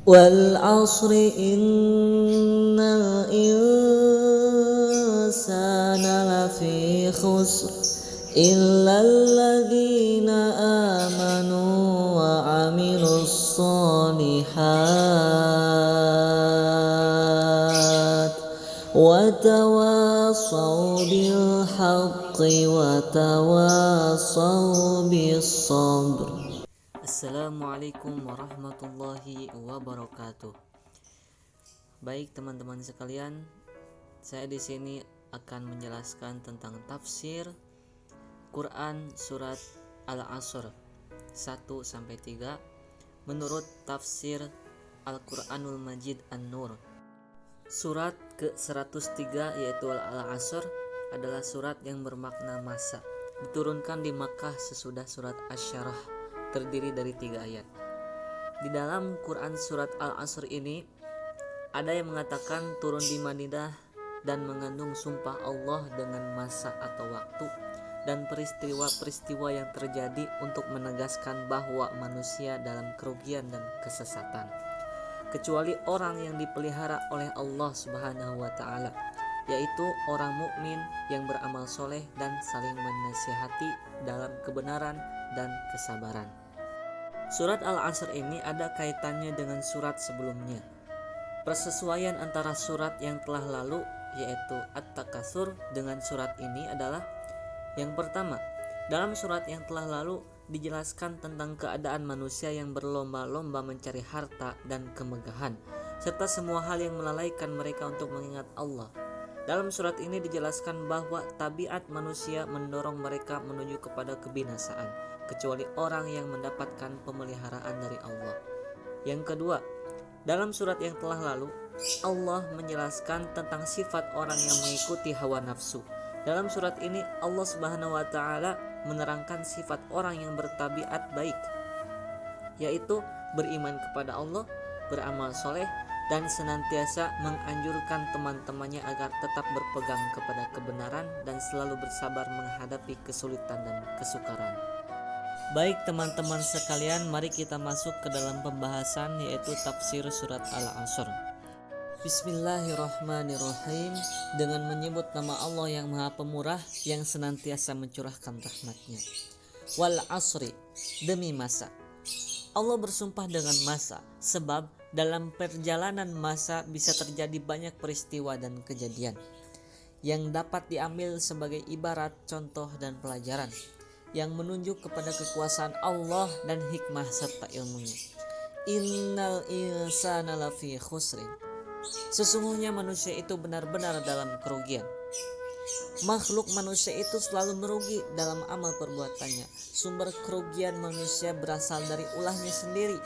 Wal asri innal insana lafi khusr illal ladzina amanu wa amilus solihat wa tawassaw bil haqqi wa tawassaw bis sabr. Assalamualaikum warahmatullahi wabarakatuh. Baik teman-teman sekalian, saya di sini akan menjelaskan tentang tafsir Quran surat Al-Asr 1 sampai 3 menurut tafsir Al-Qur'anul Majid An-Nur. Surat ke-103 yaitu Al-Asr adalah surat yang bermakna masa. Diturunkan di Makkah sesudah surat Asy-Syarah, terdiri dari 3 ayat. Di dalam Quran surat Al-Asr ini ada yang mengatakan turun di Madinah dan mengandung sumpah Allah dengan masa atau waktu dan peristiwa-peristiwa yang terjadi untuk menegaskan bahwa manusia dalam kerugian dan kesesatan, kecuali orang yang dipelihara oleh Allah Subhanahu wa taala, yaitu orang mukmin yang beramal soleh dan saling menasihati dalam kebenaran dan kesabaran. Surat Al-Asr ini ada kaitannya dengan surat sebelumnya. Persesuaian antara surat yang telah lalu yaitu At-Takatsur dengan surat ini adalah yang pertama, dalam surat yang telah lalu dijelaskan tentang keadaan manusia yang berlomba-lomba mencari harta dan kemegahan serta semua hal yang melalaikan mereka untuk mengingat Allah. Dalam surat ini dijelaskan bahwa tabiat manusia mendorong mereka menuju kepada kebinasaan, kecuali orang yang mendapatkan pemeliharaan dari Allah. Yang kedua, dalam surat yang telah lalu, Allah menjelaskan tentang sifat orang yang mengikuti hawa nafsu. Dalam surat ini, Allah Subhanahu wa taala menerangkan sifat orang yang bertabiat baik, yaitu beriman kepada Allah, beramal soleh, dan senantiasa menganjurkan teman-temannya agar tetap berpegang kepada kebenaran dan selalu bersabar menghadapi kesulitan dan kesukaran. Baik teman-teman sekalian, mari kita masuk ke dalam pembahasan yaitu tafsir surat Al-Asr. Bismillahirrahmanirrahim. Dengan menyebut nama Allah yang Maha Pemurah yang senantiasa mencurahkan rahmatnya. Wal asri, demi masa. Allah bersumpah dengan masa sebab dalam perjalanan masa bisa terjadi banyak peristiwa dan kejadian yang dapat diambil sebagai ibarat, contoh, dan pelajaran yang menunjuk kepada kekuasaan Allah dan hikmah serta ilmunya. Innal insana lafi khusrin. Sesungguhnya manusia itu benar-benar dalam kerugian. Makhluk manusia itu selalu merugi dalam amal perbuatannya. Sumber kerugian manusia berasal dari ulahnya sendiri,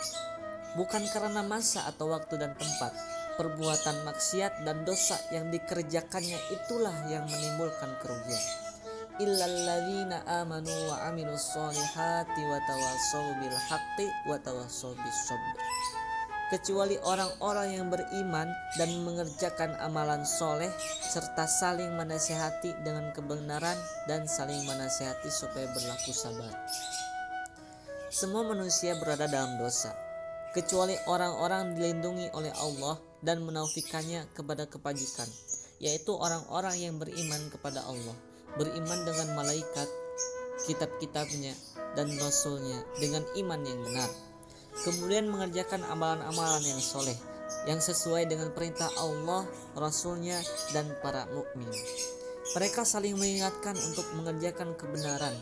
bukan karena masa atau waktu dan tempat. Perbuatan maksiat dan dosa yang dikerjakannya itulah yang menimbulkan kerugian. Illal ladzina amanu wa amilus solihati wa tawassaw bil haqqi wa tawassaw bis sabr. Kecuali orang-orang yang beriman dan mengerjakan amalan soleh serta saling menasihati dengan kebenaran dan saling menasihati supaya berlaku sabar. Semua manusia berada dalam dosa, kecuali orang-orang dilindungi oleh Allah dan menaufikannya kepada kebajikan, yaitu orang-orang yang beriman kepada Allah, beriman dengan malaikat, kitab-kitabnya, dan rasulnya dengan iman yang benar, kemudian mengerjakan amalan-amalan yang soleh yang sesuai dengan perintah Allah, Rasulnya, dan para mukmin. Mereka saling mengingatkan untuk mengerjakan kebenaran,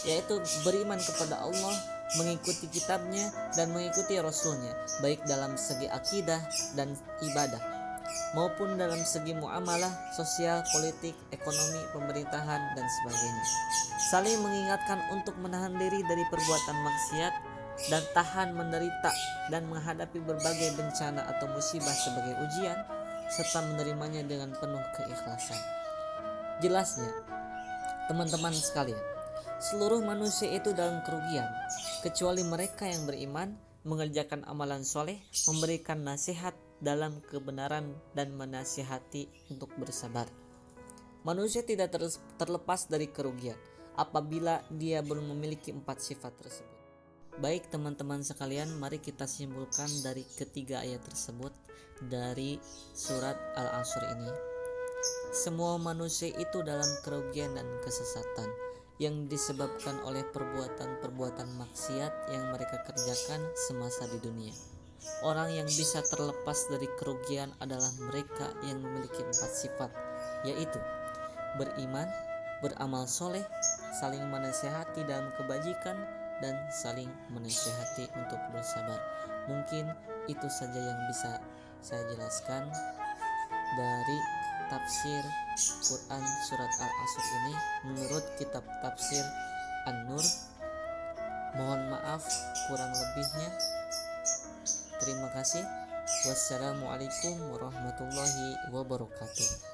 yaitu beriman kepada Allah, mengikuti kitabnya, dan mengikuti Rasulnya, baik dalam segi akidah dan ibadah maupun dalam segi muamalah, sosial, politik, ekonomi, pemerintahan, dan sebagainya. Saling mengingatkan untuk menahan diri dari perbuatan maksiat dan tahan menderita dan menghadapi berbagai bencana atau musibah sebagai ujian serta menerimanya dengan penuh keikhlasan. Jelasnya, teman-teman sekalian, seluruh manusia itu dalam kerugian kecuali mereka yang beriman, mengerjakan amalan soleh, memberikan nasihat dalam kebenaran dan menasihati untuk bersabar. Manusia tidak terlepas dari kerugian apabila dia belum memiliki 4 sifat tersebut. Baik teman-teman sekalian, mari kita simpulkan dari ketiga ayat tersebut dari surat Al-Asr ini. Semua manusia itu dalam kerugian dan kesesatan yang disebabkan oleh perbuatan-perbuatan maksiat yang mereka kerjakan semasa di dunia. Orang yang bisa terlepas dari kerugian adalah mereka yang memiliki 4 sifat, yaitu beriman, beramal soleh, saling menasehati dalam kebajikan, dan saling menasehati untuk bersabar. Mungkin itu saja yang bisa saya jelaskan dari tafsir Quran surat Al-Asr ini menurut kitab tafsir An-Nur. Mohon maaf kurang lebihnya. Terima kasih. Wassalamualaikum warahmatullahi wabarakatuh.